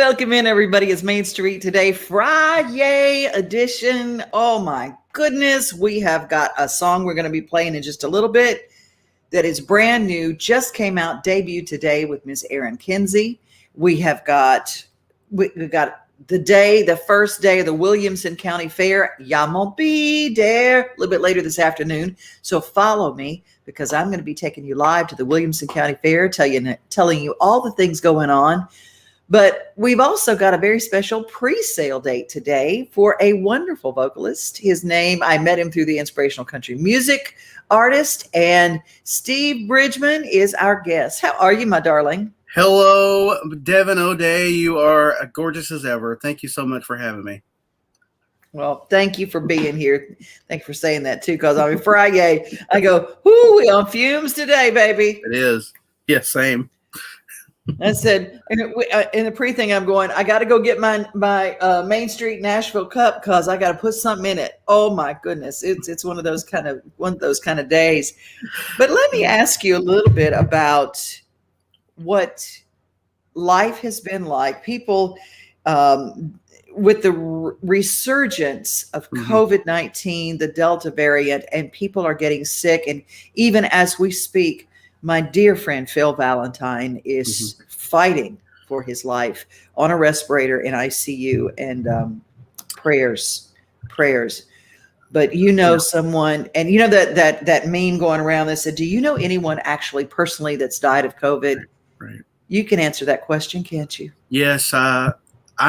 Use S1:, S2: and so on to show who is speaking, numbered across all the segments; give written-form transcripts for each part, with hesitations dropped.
S1: Welcome in, everybody. It's Main Street today, Friday edition. Oh my goodness. We have got a song we're going to be playing in just a little bit that is brand new, just came out, debuted today with Miss Erin Kinsey. We got the first day of the Williamson County Fair. Y'all won't be there a little bit later this afternoon. So follow me because I'm going to be taking you live to the Williamson County Fair, telling you all the things going on. But we've also got a very special pre-sale date today for a wonderful vocalist. His name, I met him through the Inspirational Country Music artist, and Steve Bridgman is our guest. How are you, my darling?
S2: Hello, Devin O'Day. You are gorgeous as ever. Thank you so much for having me.
S1: Well, thank you for being here. Thank you for saying that too, because on Friday, I go, whoo, we on fumes today, baby.
S2: It is. Yeah, same.
S1: I said in the pre-thing, I'm going, I got to go get my Main Street Nashville cup because I got to put something in it. Oh my goodness, it's one of those kind of days. But let me ask you a little bit about what life has been like. People with the resurgence of COVID-19, the Delta variant, and people are getting sick. And even as we speak, my dear friend Phil Valentine is fighting for his life on a respirator in ICU, and prayers. But someone, and that meme going around that said, do you know anyone actually personally that's died of COVID?
S2: Right.
S1: You can answer that question, can't you?
S2: Yes. I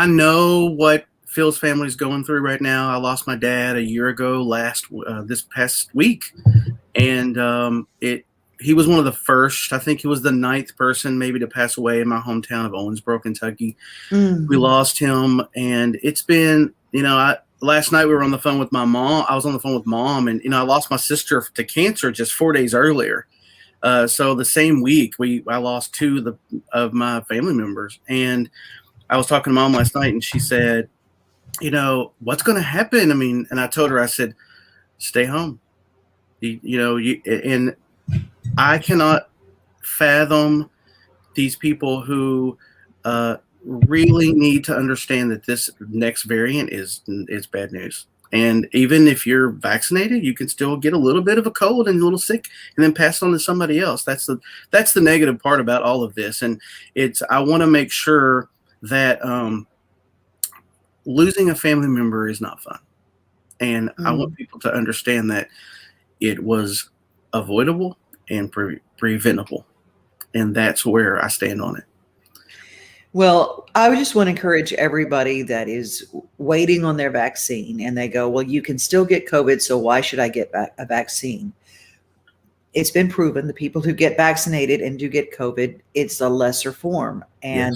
S2: know what Phil's family is going through right now. I lost my dad a year ago this past week. And he was one of the first, I think he was the 9th person maybe to pass away in my hometown of Owensboro, Kentucky. We lost him, and it's been, last night we were on the phone with my mom. I was on the phone with mom, and, I lost my sister to cancer just 4 days earlier. So the same week I lost 2 of my family members, and I was talking to mom last night, and she said, what's going to happen? And I told her, I said, stay home. And I cannot fathom these people who really need to understand that this next variant is bad news. And even if you're vaccinated, you can still get a little bit of a cold and a little sick and then pass it on to somebody else. That's the negative part about all of this. And I want to make sure that losing a family member is not fun. And I want people to understand that it was avoidable and preventable. And that's where I stand on it.
S1: Well, I would just want to encourage everybody that is waiting on their vaccine and they go, well, you can still get COVID, so why should I get a vaccine? It's been proven the people who get vaccinated and do get COVID, it's a lesser form. And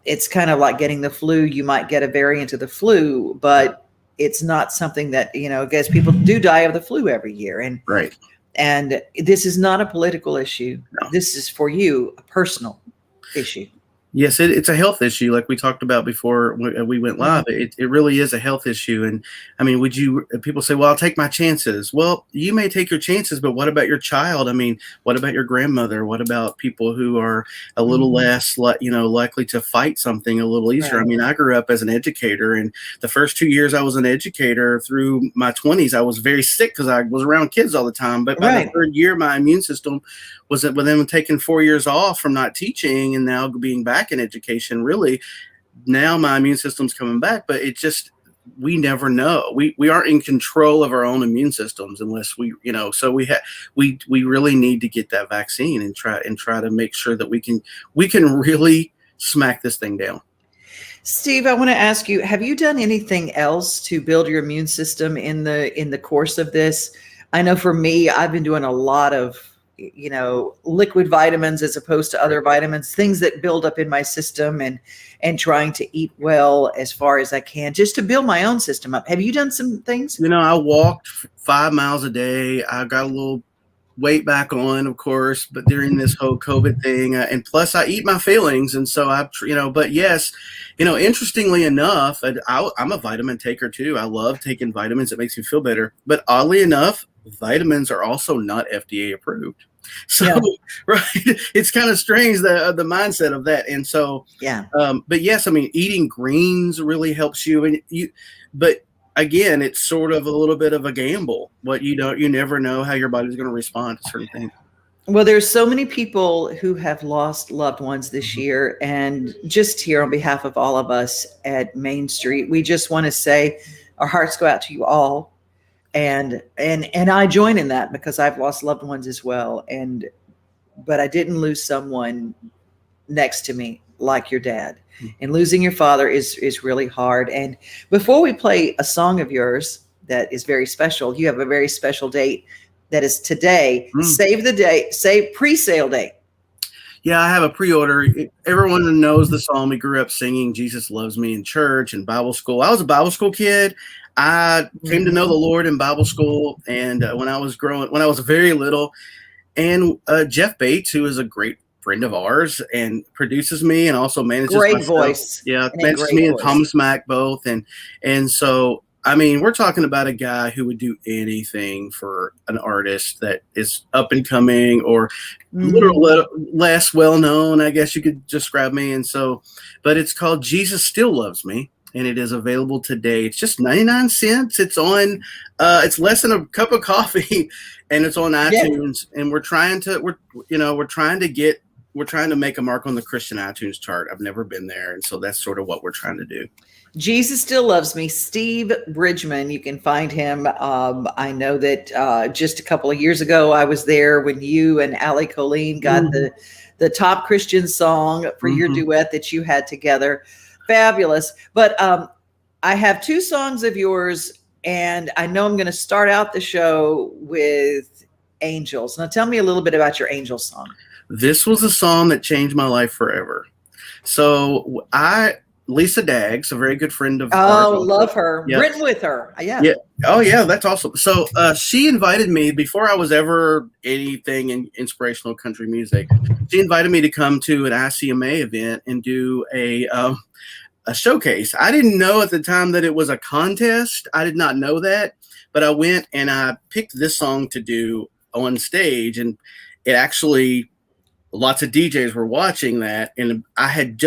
S1: it's kind of like getting the flu. You might get a variant of the flu, but it's not something that, I guess people do die of the flu every year. And
S2: right.
S1: And this is not a political issue. No. This is for you, a personal issue.
S2: Yes, it's a health issue, like we talked about before we went live. It really is a health issue. And people say, well, I'll take my chances. Well, you may take your chances, but what about your child? What about your grandmother? What about people who are a little less, likely to fight something a little easier? Right. I grew up as an educator, and the first 2 years I was an educator through my 20s, I was very sick because I was around kids all the time. But by the third year, my immune system was with them taking 4 years off from not teaching and now being back in education. Really, now my immune system's coming back, but we never know. We aren't in control of our own immune systems unless so we really need to get that vaccine and try to make sure that we can really smack this thing down.
S1: Steve, I want to ask you, have you done anything else to build your immune system in the course of this? I know for me, I've been doing a lot of liquid vitamins as opposed to other vitamins, things that build up in my system, and trying to eat well as far as I can just to build my own system up. Have you done some things?
S2: I walked 5 miles a day. I got a little weight back on, of course, but during this whole COVID thing, and plus I eat my feelings. And so but yes, interestingly enough, I'm a vitamin taker too. I love taking vitamins. It makes me feel better. But oddly enough, vitamins are also not FDA approved. So, yeah. Right. It's kind of strange, the mindset of that. And so,
S1: yeah.
S2: But yes, I mean, eating greens really helps you. But again, it's sort of a little bit of a gamble. You never know how your body's going to respond to certain things.
S1: Well, there's so many people who have lost loved ones this year. And just here on behalf of all of us at Main Street, we just want to say our hearts go out to you all. And I join in that because I've lost loved ones as well. But I didn't lose someone next to me like your dad. And losing your father is really hard. And before we play a song of yours that is very special, you have a very special date that is today. Save the date, pre-sale date.
S2: Yeah, I have a pre-order. Everyone knows the song. We grew up singing Jesus Loves Me in church and Bible school. I was a Bible school kid. I came to know the Lord in Bible school. And when I was very little, and Jeff Bates, who is a great friend of ours and produces me and also manages
S1: great
S2: myself.
S1: Voice.
S2: Yeah, manages me and Thomas Mack both. And so, I mean, we're talking about a guy who would do anything for an artist that is up and coming or less well known, I guess you could describe me. And so, but it's called Jesus Still Loves Me. And it is available today. It's just 99 cents. It's on, it's less than a cup of coffee, and it's on iTunes. Yeah. And we're trying to make a mark on the Christian iTunes chart. I've never been there, and so that's sort of what we're trying to do.
S1: Jesus Still Loves Me. Steve Bridgman, you can find him. I know that just a couple of years ago, I was there when you and Allie Colleen got the top Christian song for your duet that you had together. Fabulous. But I have two songs of yours, and I know I'm going to start out the show with Angels. Now tell me a little bit about your Angels song.
S2: This was a song that changed my life forever. So Lisa Daggs, a very good friend of ours.
S1: Oh, love her.
S2: Yep.
S1: Written with her. Yeah.
S2: Oh, yeah. That's awesome. So she invited me before I was ever anything in inspirational country music. She invited me to come to an ICMA event and do a showcase. I didn't know at the time that it was a contest. I did not know that, but I went and I picked this song to do on stage, and it actually, lots of DJs were watching that, and I had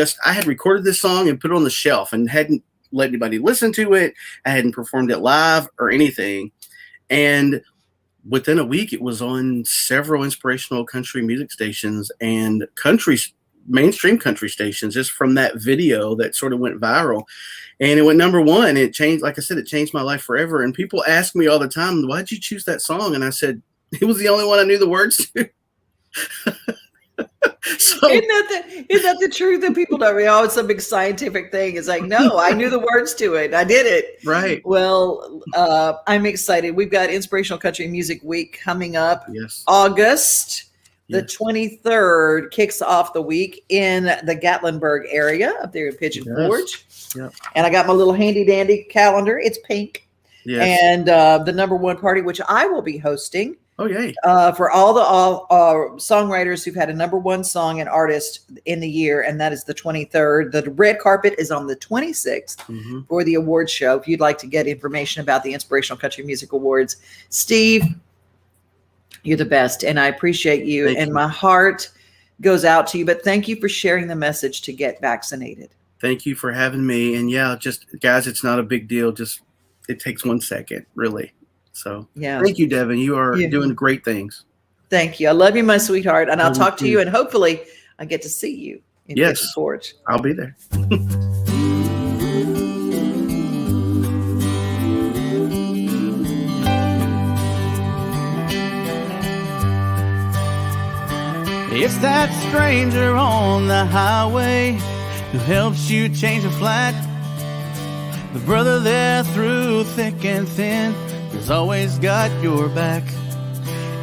S2: recorded this song and put it on the shelf and hadn't let anybody listen to it. I hadn't performed it live or anything. And within a week, it was on several inspirational country music stations and mainstream country stations, just from that video that sort of went viral. And it went number one. It changed, like I said, it changed my life forever. And people ask me all the time, why'd you choose that song? And I said, it was the only one I knew the words to. So,
S1: isn't that the truth that people don't realize? Oh, it's some big scientific thing. It's like, no, I knew the words to it. I did it.
S2: Right.
S1: Well, I'm excited. We've got Inspirational Country Music Week coming up.
S2: Yes.
S1: August. The 23rd kicks off the week in the Gatlinburg area up there in Pigeon Forge.
S2: Yep.
S1: And I got my little handy dandy calendar. It's pink.
S2: Yes.
S1: And the number one party, which I will be hosting.
S2: Oh, yay.
S1: For all the songwriters who've had a number one song and artist in the year, and that is the 23rd. The red carpet is on the 26th for the award show. If you'd like to get information about the Inspirational Country Music Awards, Steve, you're the best, and I appreciate you.
S2: Thank you.
S1: My heart goes out to you, but thank you for sharing the message to get vaccinated.
S2: Thank you for having me. And yeah, just guys, it's not a big deal. Just, it takes 1 second, really. So
S1: yeah,
S2: thank you, Devin. You are doing great things.
S1: Thank you. I love you, my sweetheart. And I'll talk to you, and hopefully I get to see you in Pigeon Forge.
S2: I'll be there.
S3: It's that stranger on the highway who helps you change a flat. The brother there through thick and thin has always got your back.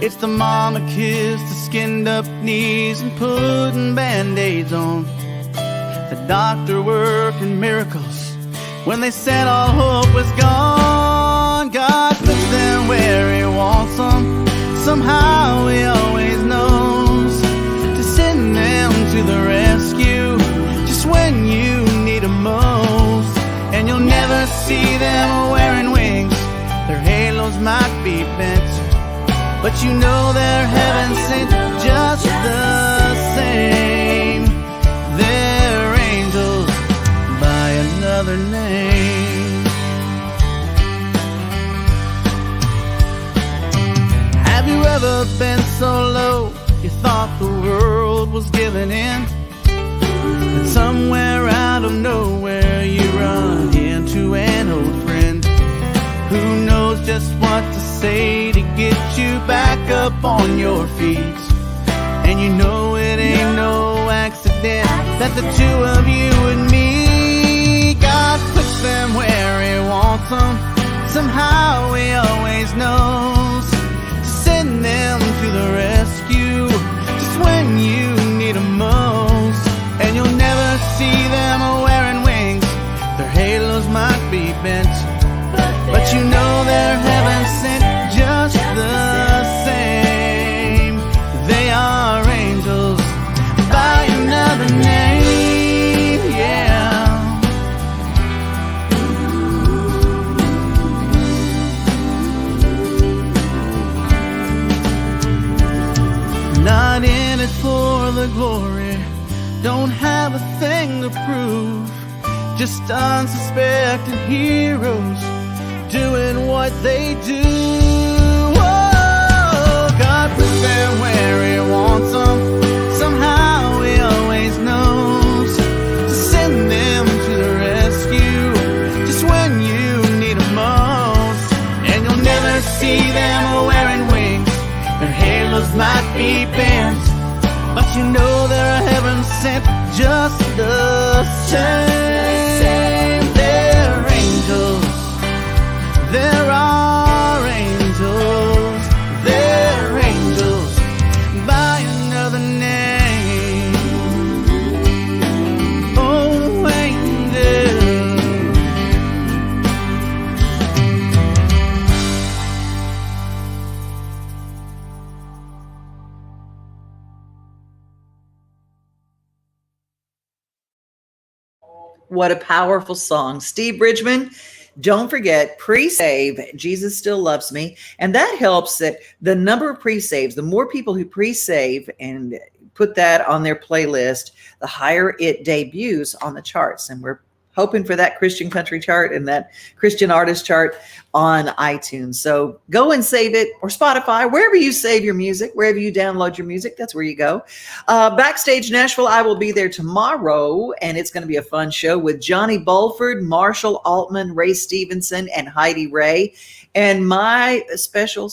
S3: It's the mama kiss, the skinned up knees and putting band-aids on. The doctor working miracles when they said all hope was gone. God puts them where he wants them. Somehow he see them wearing wings. Their halos might be bent, but you know they're heaven sent just the same. They're angels by another name. Have you ever been so low you thought the world was giving in? And somewhere out of nowhere you run into an old friend who knows just what to say to get you back up on your feet. And you know it ain't no accident that the two of you would meet. God puts them where He wants them. Somehow He always knows to send them to the rescue just when you need them most. And you'll never see them wearing wings. Their halos might be bent, but you know they're heaven sent just the same. They are angels by another name, yeah. Not in it for the glory, don't have a thing to prove, just unsuspecting heroes doing what they do. Oh, God puts them where He wants them. Somehow He always knows to send them to the rescue just when you need them most. And you'll never see them wearing wings. Their halos might be bent, but you know they're heaven sent just the same. They're angels. There are angels. They're angels by another name. Oh, angels.
S1: What a powerful song. Steve Bridgman, don't forget, pre-save, Jesus Still Loves Me. And that helps that the number of pre-saves, the more people who pre-save and put that on their playlist, the higher it debuts on the charts. And we're hoping for that Christian country chart and that Christian artist chart on iTunes. So go and save it, or Spotify, wherever you save your music, wherever you download your music, that's where you go. Backstage Nashville, I will be there tomorrow, and it's going to be a fun show with Johnny Bulford, Marshall Altman, Ray Stevenson, and Heidi Ray. And my special,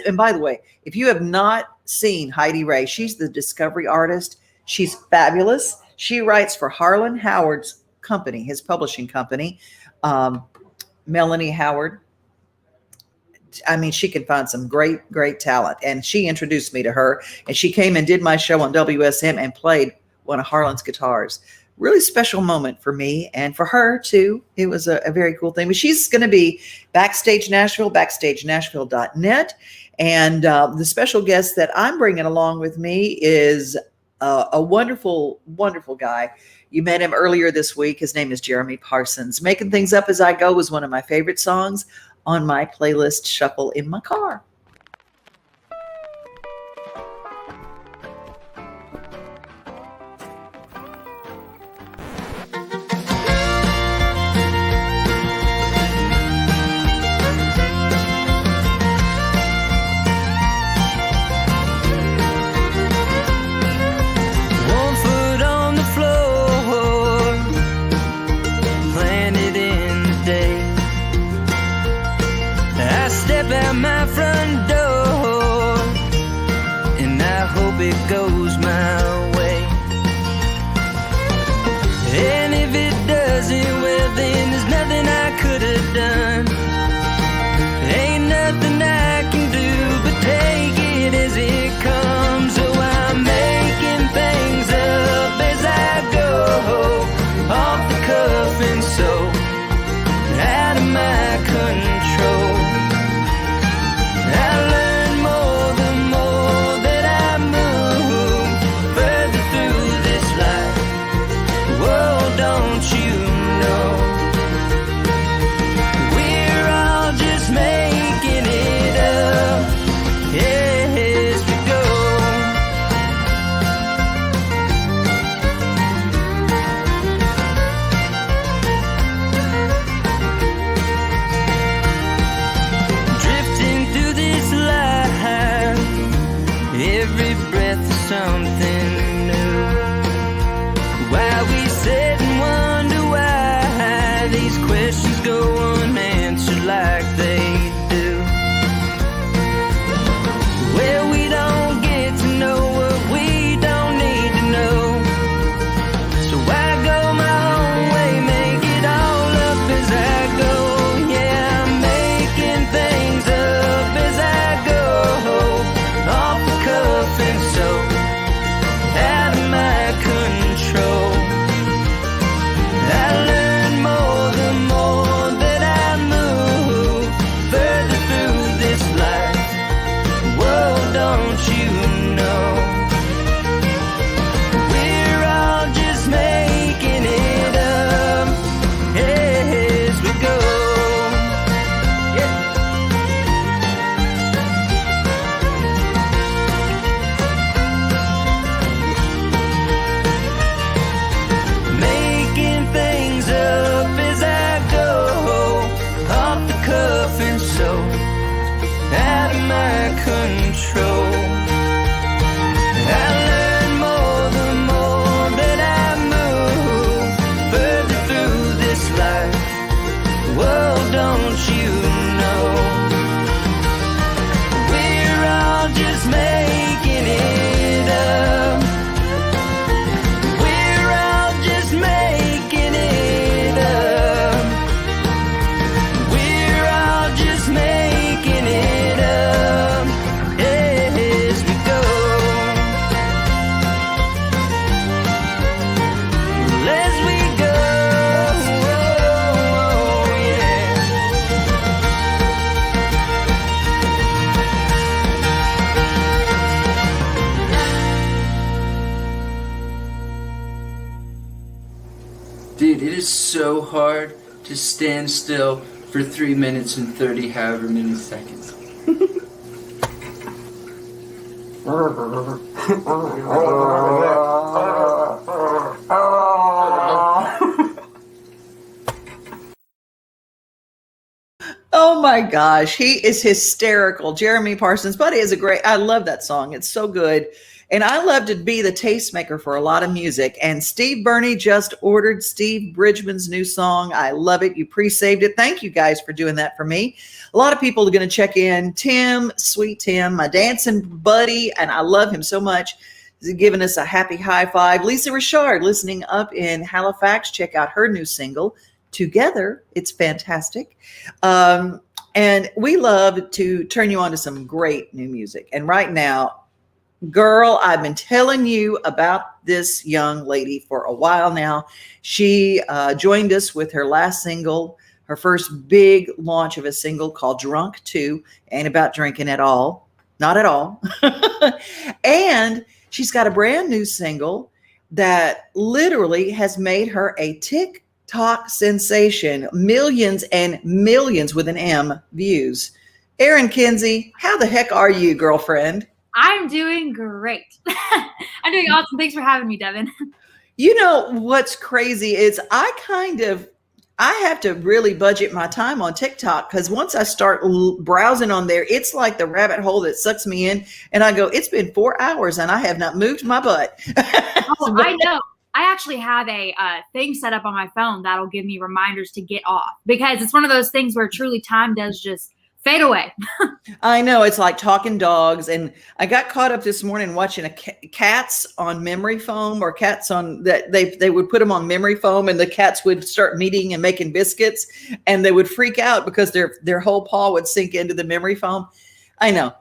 S1: and by the way, if you have not seen Heidi Ray, she's the discovery artist. She's fabulous. She writes for Harlan Howard's company, his publishing company, Melanie Howard. I mean, she can find some great talent. And she introduced me to her, and she came and did my show on WSM and played one of Harlan's guitars. Really special moment for me and for her too. It was a very cool thing. But she's going to be Backstage Nashville, BackstageNashville.net. And the special guest that I'm bringing along with me is a wonderful, wonderful guy. You met him earlier this week. His name is Jeremy Parsons. Making Things Up As I Go was one of my favorite songs on my playlist shuffle in my car.
S4: My front why these questions go unanswered like they do. Well, we don't get to know what we don't need to know. So I go my own way, make it all up as I go. Yeah, I'm making things up as I go. Off the cuff and so out of my control. I learn more the more that I move further through this life. Whoa, don't you know? We're all just making it up as we go. Yeah. Making things up as I go, off the cuff and so out of my control. I learn more the more that I move further through this life. Whoa, don't you know? We're all just making it up. We're all just making it up. We're all just making it up as we go. As we go, yeah. Dude, it is so hard to stand still for 3 minutes and 30 however many seconds.
S1: Oh my gosh, he is hysterical. Jeremy Parsons, buddy, is I love that song. It's so good. And I love to be the tastemaker for a lot of music. And Steve Burney just ordered Steve Bridgman's new song. I love it. You pre-saved it. Thank you guys for doing that for me. A lot of people are going to check in. Tim, sweet Tim, my dancing buddy, and I love him so much. He's giving us a happy high five. Lisa Richard, listening up in Halifax. Check out her new single, Together. It's fantastic. And we love to turn you on to some great new music. And right now, girl, I've been telling you about this young lady for a while now. She joined us with her last single, her first big launch of a single called Drunk 2. Ain't about drinking at all. Not at all. And she's got a brand new single that literally has made her a TikTok sensation. Millions and millions with an M views. Erin Kinsey, how the heck are you, girlfriend?
S5: I'm doing great. I'm doing awesome. Thanks for having me, Devin.
S1: You know, what's crazy is I have to really budget my time on TikTok, because once I start browsing on there, it's like the rabbit hole that sucks me in. And I go, it's been 4 hours and I have not moved my butt.
S5: Oh, I know. I actually have a thing set up on my phone that'll give me reminders to get off, because it's one of those things where truly time does just fade away.
S1: I know, it's like talking dogs. And I got caught up this morning watching cats on memory foam, or cats on that they would put them on memory foam, and the cats would start meeting and making biscuits, and they would freak out because their whole paw would sink into the memory foam. I know.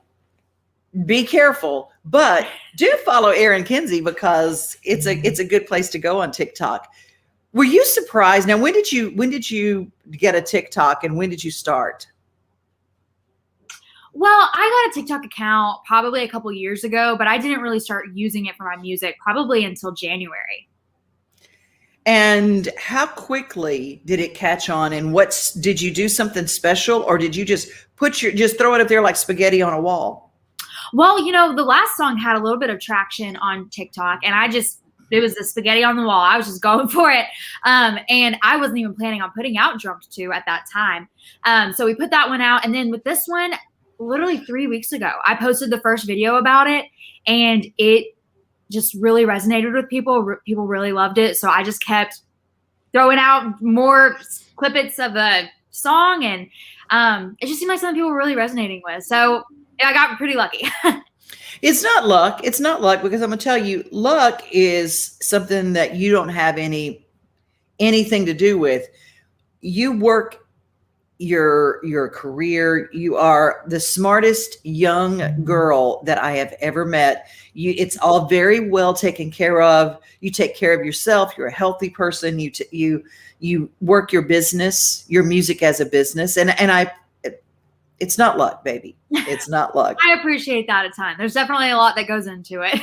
S1: Be careful, but do follow Erin Kinsey, because it's a good place to go on TikTok. Were you surprised? Now, when did you get a TikTok, and when did you start?
S5: Well, I got a TikTok account probably a couple years ago, but I didn't really start using it for my music probably until January.
S1: And how quickly did it catch on? And did you do something special, or did you just throw it up there like spaghetti on a wall?
S5: Well, the last song had a little bit of traction on TikTok, and it was the spaghetti on the wall. I was just going for it. And I wasn't even planning on putting out Drunk 2 at that time. So we put that one out. And then with this one, literally 3 weeks ago, I posted the first video about it, and it just really resonated with people. People really loved it. So I just kept throwing out more clippets of the song, and it just seemed like something people were really resonating with. So I got pretty lucky.
S1: It's not luck. It's not luck, because I'm gonna tell you, luck is something that you don't have anything to do with. You work your career. You are the smartest young girl that I have ever met. It's all very well taken care of. You take care of yourself. You're a healthy person. You work your business, your music as a business, and it's not luck, baby. It's not luck.
S5: I appreciate that a ton. There's definitely a lot that goes into it.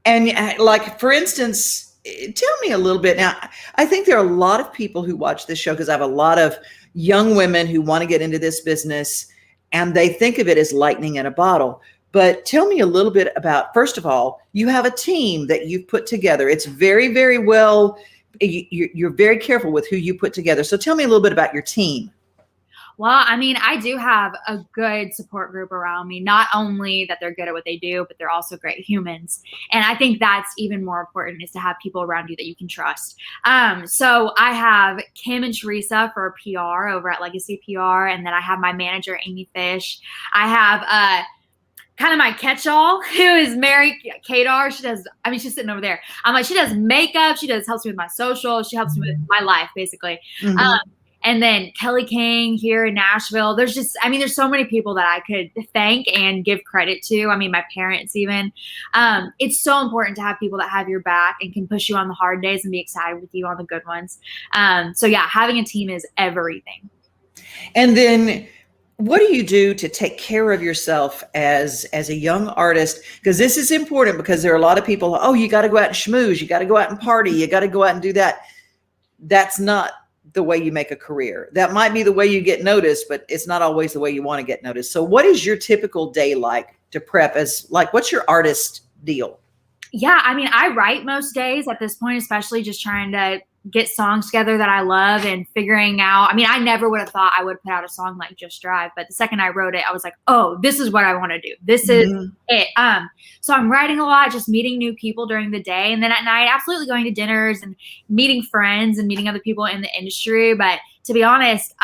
S1: And like, for instance, tell me a little bit. Now, I think there are a lot of people who watch this show, because I have a lot of young women who want to get into this business, and they think of it as lightning in a bottle. But tell me a little bit about, first of all, you have a team that you've put together. It's very, very well, you're very careful with who you put together. So tell me a little bit about your team.
S5: Well, I mean, I do have a good support group around me. Not only that they're good at what they do, but they're also great humans. And I think that's even more important, is to have people around you that you can trust. So I have Kim and Teresa for PR over at Legacy PR. And then I have my manager, Amy Fish. I have kind of my catch-all, who is Mary Kadar. She's sitting over there. She does makeup. She helps me with my social. She helps me with my life, basically. Mm-hmm. And then Kelly King here in Nashville. There's so many people that I could thank and give credit to. I mean, my parents even. It's so important to have people that have your back and can push you on the hard days and be excited with you on the good ones. So yeah, having a team is everything.
S1: And then what do you do to take care of yourself as a young artist? Because this is important, because there are a lot of people, oh, you got to go out and schmooze. You got to go out and party. You got to go out and do that. That's not the way you make a career. That might be the way you get noticed, but it's not always the way you want to get noticed. So what is your typical day like to prep? What's your artist deal?
S5: Yeah, I mean, I write most days at this point, especially just trying to get songs together that I love and figuring out. I mean, I never would have thought I would put out a song like Just Drive, but the second I wrote it, I was like, oh, this is what I want to do. This is it. So I'm writing a lot, just meeting new people during the day. And then at night, absolutely going to dinners and meeting friends and meeting other people in the industry. But to be honest,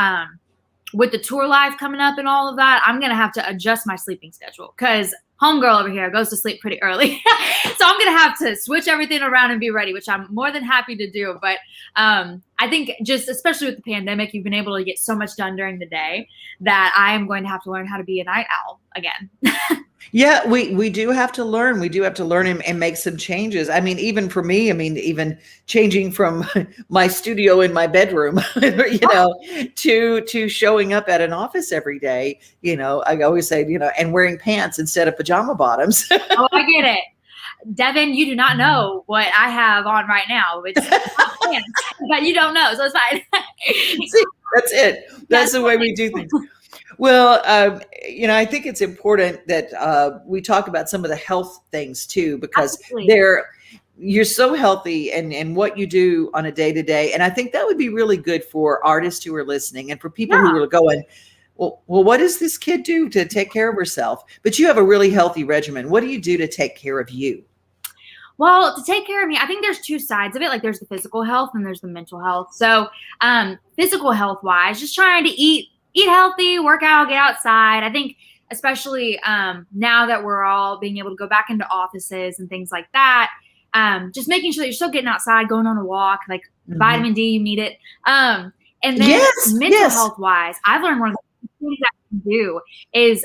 S5: with the tour life coming up and all of that, I'm going to have to adjust my sleeping schedule, because homegirl over here goes to sleep pretty early. So I'm going to have to switch everything around and be ready, which I'm more than happy to do. But I think just, especially with the pandemic, you've been able to get so much done during the day that I am going to have to learn how to be a night owl again.
S1: Yeah, we do have to learn. We do have to learn and make some changes. I mean, even for me, even changing from my studio in my bedroom, to showing up at an office every day, I always say, and wearing pants instead of pajama bottoms.
S5: Oh, I get it. Devin, you do not know what I have on right now. It's not pants, but you don't know, so it's fine.
S1: See, that's it. That's the way we do things. Well, I think it's important that we talk about some of the health things too, because you're so healthy and what you do on a day-to-day. And I think that would be really good for artists who are listening and for people who are going, well, what does this kid do to take care of herself? But you have a really healthy regimen. What do you do to take care of you?
S5: Well, to take care of me, I think there's two sides of it. Like, there's the physical health and there's the mental health. So physical health wise, just trying to eat healthy, work out, get outside. I think especially now that we're all being able to go back into offices and things like that, just making sure that you're still getting outside, going on a walk, like vitamin D, you need it. And then mental health wise, I've learned one of the things that I can do is,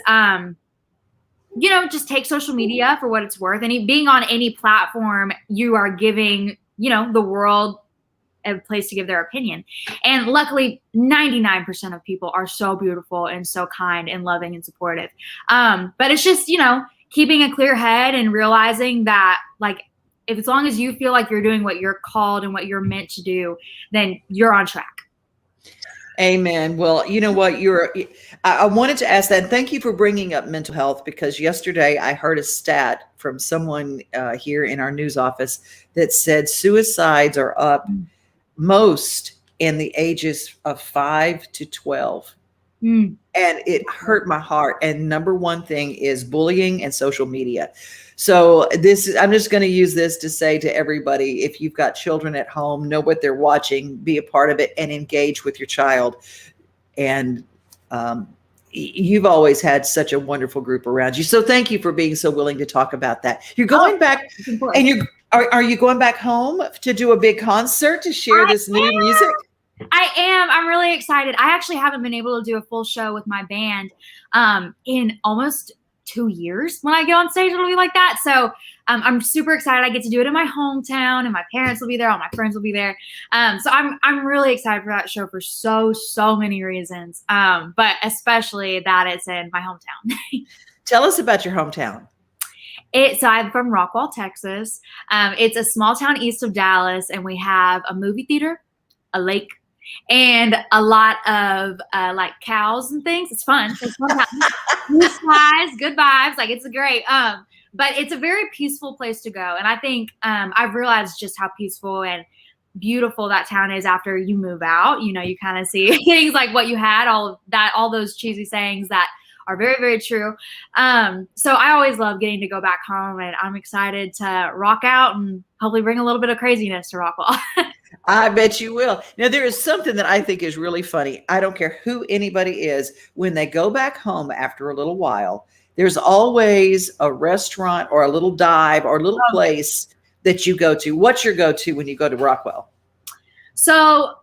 S5: just take social media for what it's worth. And being on any platform, you are giving, the world a place to give their opinion. And luckily 99% of people are so beautiful and so kind and loving and supportive. But it's just, keeping a clear head and realizing that, like, if as long as you feel like you're doing what you're called and what you're meant to do, then you're on track.
S1: Amen. Well, you know what, I wanted to ask that. And thank you for bringing up mental health, because yesterday I heard a stat from someone here in our news office that said suicides are up most in the ages of 5 to 12.
S5: Mm.
S1: And it hurt my heart. And number one thing is bullying and social media. So I'm just going to use this to say to everybody, if you've got children at home, know what they're watching, be a part of it, and engage with your child. And you've always had such a wonderful group around you. So thank you for being so willing to talk about that. You're going back, and are you going back home to do a big concert to share this new music?
S5: I am. I'm really excited. I actually haven't been able to do a full show with my band in almost 2 years. When I get on stage, it'll be like that. So I'm super excited. I get to do it in my hometown, and my parents will be there. All my friends will be there. So I'm really excited for that show for so many reasons. But especially that it's in my hometown.
S1: Tell us about your hometown.
S5: So I'm from Rockwall, Texas. It's a small town east of Dallas, and we have a movie theater, a lake, and a lot of like cows and things. It's fun. It's fun. Blue skies, good vibes. Like, it's great. But it's a very peaceful place to go. And I think I've realized just how peaceful and beautiful that town is after you move out. You know, you kind of see things like what you had, all those cheesy sayings that are very, very true. So I always love getting to go back home, and I'm excited to rock out and hopefully bring a little bit of craziness to Rockwall.
S1: I bet you will. Now, there is something that I think is really funny. I don't care who anybody is. When they go back home after a little while, there's always a restaurant or a little dive or a little place that you go to. What's your go-to when you go to Rockwall?
S5: So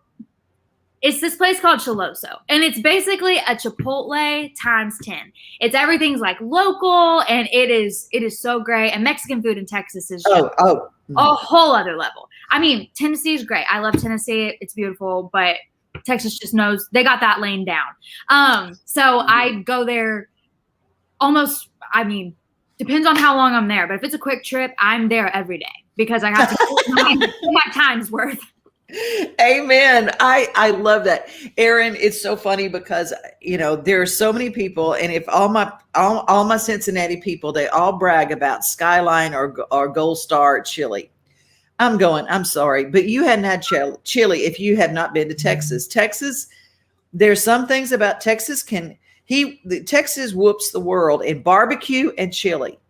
S5: it's this place called Chiloso, and it's basically a Chipotle times 10. Everything's like local, and it is so great. And Mexican food in Texas is just a whole other level. I mean, Tennessee is great. I love Tennessee. It's beautiful, but Texas just knows they got that lane down. So I go there almost, I mean, depends on how long I'm there, but if it's a quick trip, I'm there every day because I have to get my time's worth.
S1: Amen. I love that. Erin, it's so funny because, you know, there are so many people, and if all my Cincinnati people, they all brag about Skyline or Gold Star chili. I'm sorry, but you hadn't had chili if you have not been to Texas. Texas, there's some things about Texas Texas whoops the world in barbecue and chili.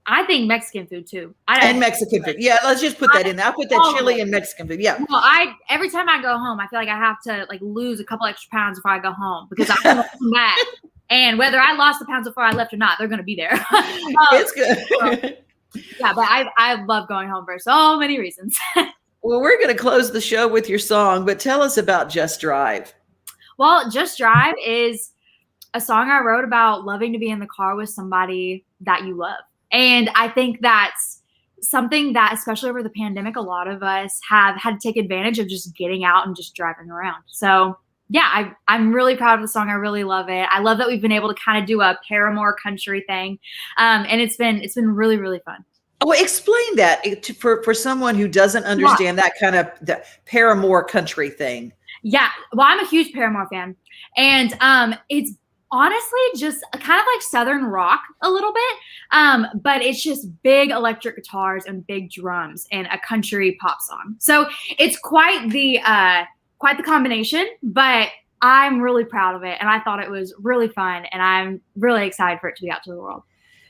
S5: I think Mexican food too.
S1: And Mexican food. Yeah, let's just put that in there. I'll put that chili and Mexican food. Yeah.
S5: Well, every time I go home, I feel like I have to like lose a couple extra pounds before I go home because I'm going to come back. And whether I lost the pounds before I left or not, they're going to be there.
S1: It's good.
S5: Yeah, but I love going home for so many reasons.
S1: Well, we're going to close the show with your song, but tell us about Just Drive.
S5: Well, Just Drive is a song I wrote about loving to be in the car with somebody that you love. And I think that's something that, especially over the pandemic, a lot of us have had to take advantage of, just getting out and just driving around. So yeah, I'm really proud of the song. I really love it. I love that we've been able to kind of do a Paramore country thing. And it's been really, really fun.
S1: Well, explain that for someone who doesn't understand that kind of the Paramore country thing.
S5: Yeah. Well, I'm a huge Paramore fan, and it's honestly just kind of like Southern rock a little bit. But it's just big electric guitars and big drums and a country pop song. So it's quite the combination, but I'm really proud of it. And I thought it was really fun, and I'm really excited for it to be out to the world.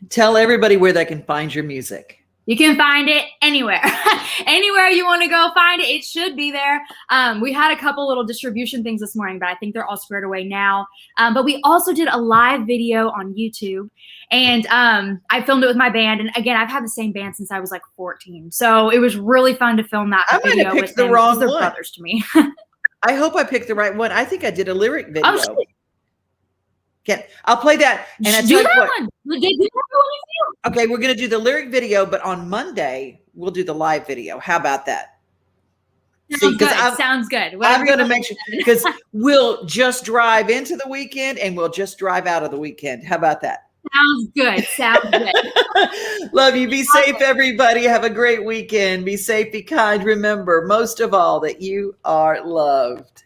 S1: Tell everybody where they can find your music.
S5: You can find it anywhere. Anywhere you want to go find it, it should be there. We had a couple little distribution things this morning, but I think they're all squared away now. But we also did a live video on YouTube, and I filmed it with my band. And again, I've had the same band since I was like 14. So it was really fun to film that video with them because they're brothers to me.
S1: I hope I picked the right one. I think I did a lyric video.
S5: Oh, shit.
S1: I'll play that. And I
S5: do that one.
S1: Okay, we're going to do the lyric video, but on Monday we'll do the live video. How about that?
S5: Sounds good.
S1: I'm going to make sure, because we'll just drive into the weekend and we'll just drive out of the weekend. How about that?
S5: Sounds good.
S1: Love you. Be safe, everybody. Have a great weekend. Be safe, be kind. Remember, most of all, that you are loved.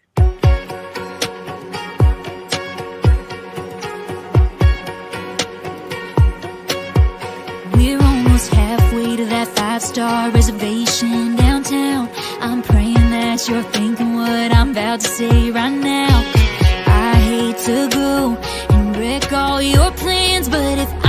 S6: We're almost halfway to that 5-star reservation downtown. I'm praying that you're thinking what I'm about to say right now. I hate to go and wreck all your plans, but if